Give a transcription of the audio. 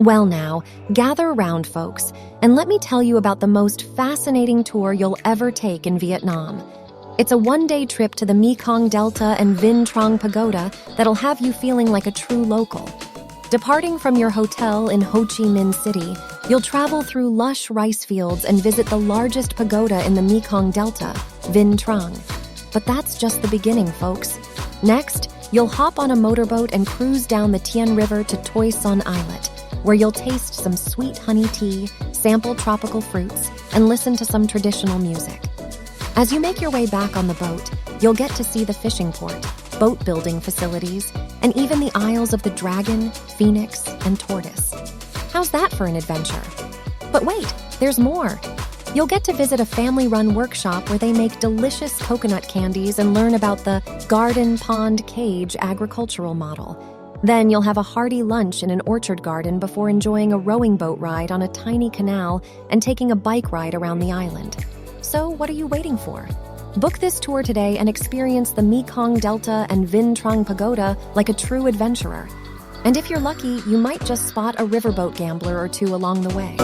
Well now, gather around, folks, and let me tell you about the most fascinating tour you'll ever take in Vietnam. It's a one-day trip to the Mekong Delta and Vinh Trang Pagoda that'll have you feeling like a true local. Departing from your hotel in Ho Chi Minh City, you'll travel through lush rice fields and visit the largest pagoda in the Mekong Delta, Vinh Trang. But that's just the beginning, folks. Next, you'll hop on a motorboat and cruise down the Tien River to Tortoise Islet, where you'll taste some sweet honey tea, sample tropical fruits, and listen to some traditional music. As you make your way back on the boat, you'll get to see the fishing port, boat building facilities, and even the Isles of the Dragon, Phoenix, and Tortoise. How's that for an adventure? But wait, there's more. You'll get to visit a family-run workshop where they make delicious coconut candies and learn about the garden pond cage agricultural model. Then you'll have a hearty lunch in an orchard garden before enjoying a rowing boat ride on a tiny canal and taking a bike ride around the island. So what are you waiting for? Book this tour today and experience the Mekong Delta and Vinh Trang Pagoda like a true adventurer. And if you're lucky, you might just spot a riverboat gambler or two along the way.